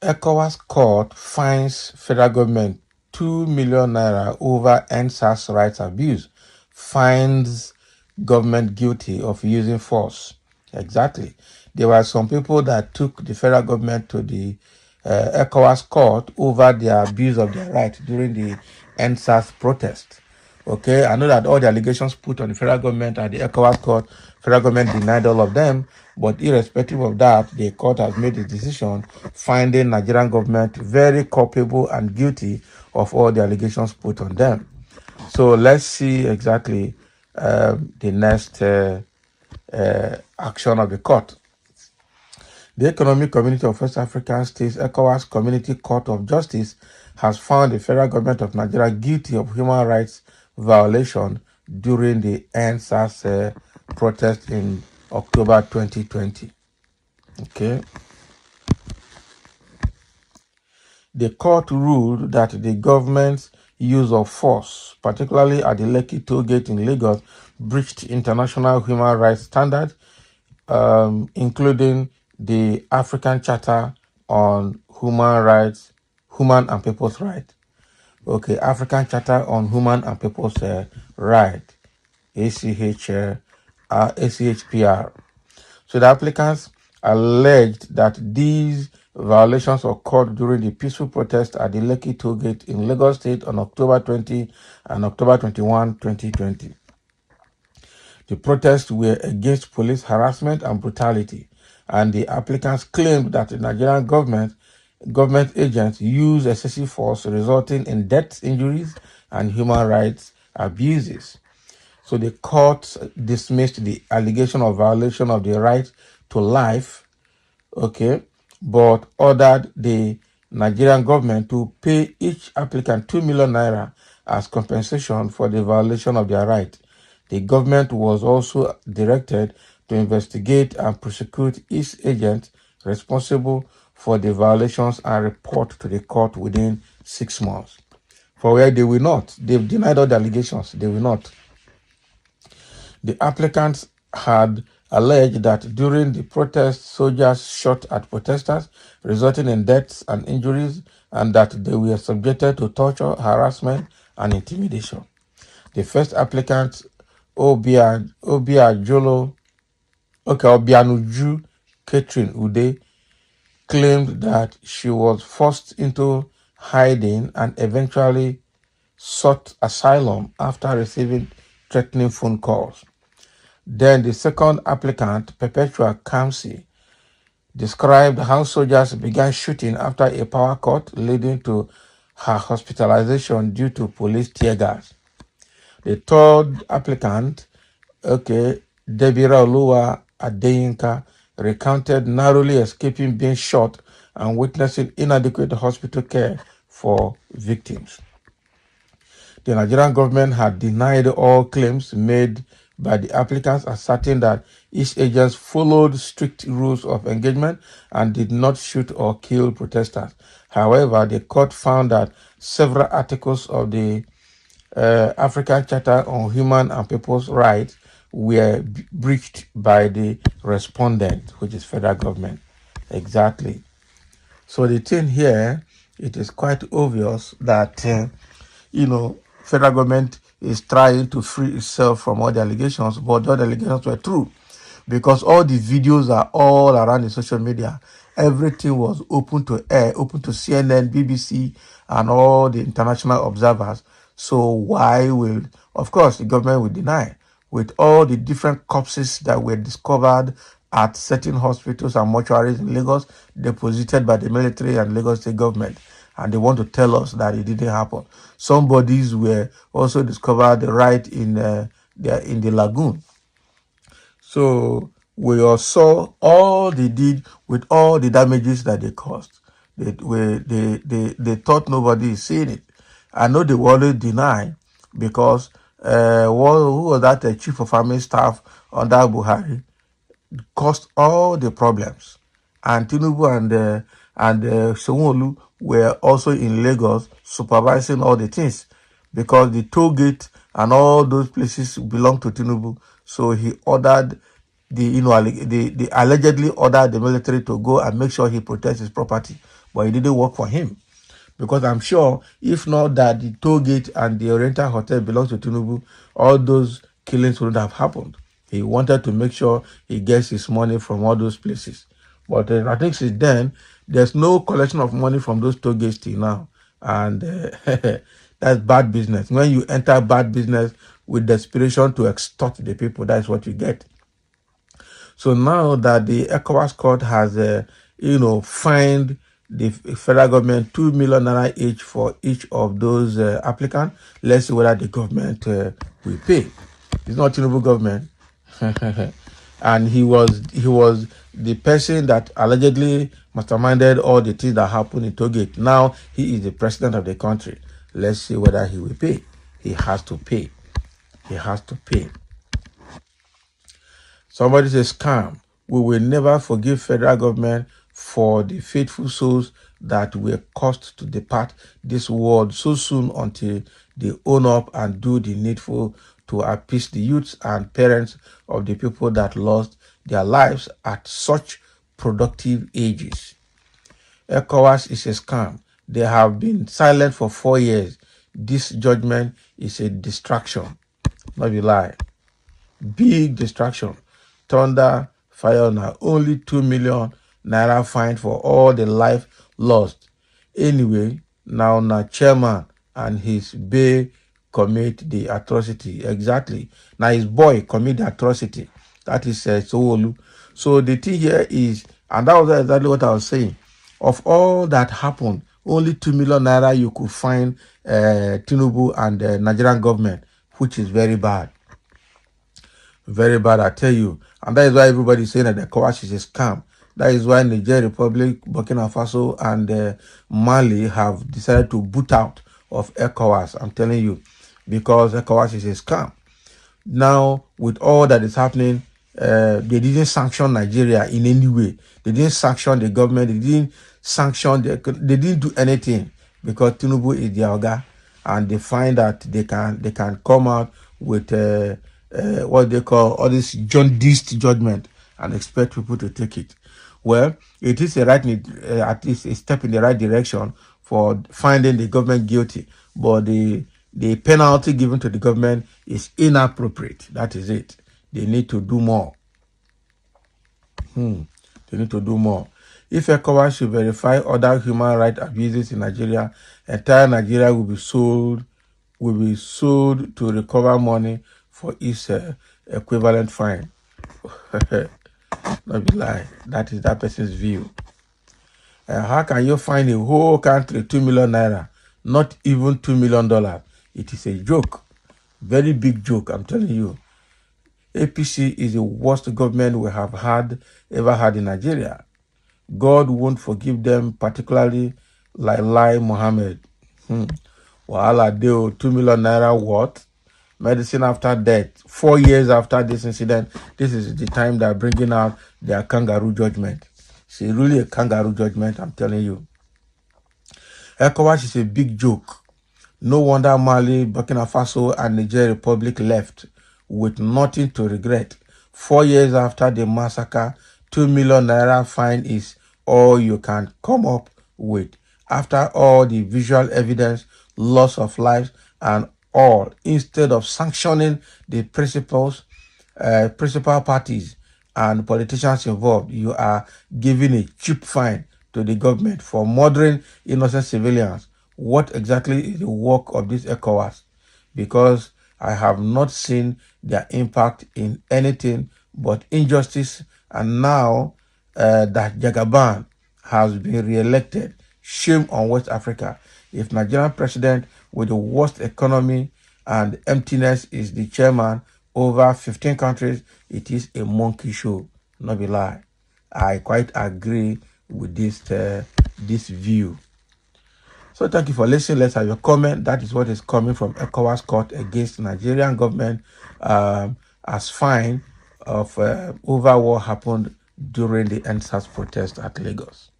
Ecowas court fines federal government 2 million naira over Endsars rights abuse, finds government guilty of using force. Exactly. There were some people that took the federal government to the Ecowas court over their abuse of their right during the Endsars protest. Okay, I know that all the allegations put on the federal government at the Ecowas court, federal government denied all of them, but irrespective of that, the court has made a decision finding Nigerian government very culpable and guilty of all the allegations put on them. So let's see exactly the next action of the court. The Economic Community of West African States, ECOWAS Community Court of Justice, has found the federal government of Nigeria guilty of human rights violation during the Endsars protest in October 2020. Okay. The court ruled that the government's use of force, particularly at the Lekki toll gate in Lagos, breached international human rights standards, including the African Charter on Human and People's Rights. Okay, African Charter on Human and People's Rights, ACHPR. So the applicants alleged that these violations occurred during the peaceful protest at the Lekki toll gate in Lagos State on October 20 and October 21, 2020. The protests were against police harassment and brutality, and the applicants claimed that the Nigerian government agents used excessive force, resulting in deaths, injuries, and human rights abuses. So the court dismissed the allegation of violation of the right to life, okay, but ordered the Nigerian government to pay each applicant 2 million naira as compensation for the violation of their right. The government was also directed to investigate and prosecute each agent responsible for the violations and report to the court within 6 months. For where they will not, they've denied all the allegations, they will not. The applicants had alleged that during the protest, soldiers shot at protesters, resulting in deaths and injuries, and that they were subjected to torture, harassment, and intimidation. The first applicant, Obianuju Catherine Ude, claimed that she was forced into hiding and eventually sought asylum after receiving threatening phone calls. Then the second applicant, Perpetua Kamsi, described how soldiers began shooting after a power cut, leading to her hospitalization due to police tear gas. The third applicant, Debira Oluwa Adeyinka, recounted narrowly escaping being shot and witnessing inadequate hospital care for victims. The Nigerian government had denied all claims made by the applicants, asserting that each agent followed strict rules of engagement and did not shoot or kill protesters. However, the court found that several articles of the African Charter on Human and People's Rights were breached by the respondent, which is federal government. Exactly. So the thing here, it is quite obvious that, federal government is trying to free itself from all the allegations, but all the allegations were true. Because all the videos are all around the social media. Everything was open to air, open to CNN, BBC, and all the international observers. So why will, of course, the government will deny, with all the different corpses that were discovered at certain hospitals and mortuaries in Lagos, deposited by the military and Lagos state government. And they want to tell us that it didn't happen. Some bodies were also discovered right in the lagoon. So we all saw all they did with all the damages that they caused. They thought nobody is seeing it. I know they will always deny, because who was that chief of army staff under Buhari caused all the problems. And Tinubu and Sanwo-Olu were also in Lagos supervising all the things, because the toll gate and all those places belong to Tinubu. So he ordered the allegedly ordered the military to go and make sure he protects his property. but it didn't work for him. Because I'm sure, if not that the toll gate and the Oriental Hotel belongs to Tinubu, all those killings wouldn't have happened. He wanted to make sure he gets his money from all those places. But I think since then, there's no collection of money from those toll gates till now. And that's bad business. When you enter bad business with desperation to extort the people, that's what you get. So now that the Ecowas court has, fined the federal government 2 million naira each for each of those applicants, let's see whether the government will pay. It's not Tinubu government. And he was the person that allegedly masterminded all the things that happened in Togate. Now he is the president of the country. Let's see whether he will pay. He has to pay. He has to pay. Somebody says, scam. We will never forgive federal government for the faithful souls that were caused to depart this world so soon until they own up and do the needful to appease the youths and parents of the people that lost their lives at such productive ages. Ecowas is a scam. They have been silent for 4 years. This judgment is a distraction. Not a lie. Big distraction. Thunder, fire now. Only 2 million naira fine for all the life lost. Anyway, now chairman and his bae commit the atrocity. Exactly. Now his boy commit the atrocity. That is Sowolu. So the thing here is, and that was exactly what I was saying. Of all that happened, only 2 million naira you could find Tinubu and the Nigerian government, which is very bad. Very bad, I tell you. And that is why everybody is saying that the Ecowas is a scam. That is why Niger Republic, Burkina Faso, and Mali have decided to boot out of Ecowas. I'm telling you, because Ecowas is a scam. Now, with all that is happening, they didn't sanction Nigeria in any way. They didn't sanction the government. They didn't sanction. They didn't do anything because Tinubu is their oga, and they find that they can come out with what they call all this jaundiced judgment and expect people to take it. Well, it is at least a step in the right direction for finding the government guilty, but the penalty given to the government is inappropriate. That is it. They need to do more. They need to do more. If Ecowas should verify other human rights abuses in Nigeria, entire Nigeria will be sold to recover money for its equivalent fine. Not be lie. That is that person's view. How can you find a whole country 2 million naira? Not even $2 million. It is a joke. Very big joke, I'm telling you. APC is the worst government we have ever had in Nigeria. God won't forgive them, particularly like Lai Mohammed. Wahala deo, 2 million naira what? Medicine after death. 4 years after this incident, this is the time they're bringing out their kangaroo judgment. It's really a kangaroo judgment, I'm telling you. Ecowas is a big joke. No wonder Mali, Burkina Faso, and Niger Republic left with nothing to regret. 4 years after the massacre, 2 million naira fine is all you can come up with. After all the visual evidence, loss of lives, and all, instead of sanctioning the principal parties and politicians involved, you are giving a cheap fine to the government for murdering innocent civilians. What exactly is the work of this Ecowas? Because I have not seen their impact in anything but injustice, and now that Jagaban has been re-elected, shame on West Africa. If Nigerian president with the worst economy and emptiness is the chairman over 15 countries, it is a monkey show, not a lie. I quite agree with this view. So thank you for listening. Let's have your comment. That is what is coming from Ecowas court against Nigerian government as fine of over what happened during the Endsars protest at Lagos.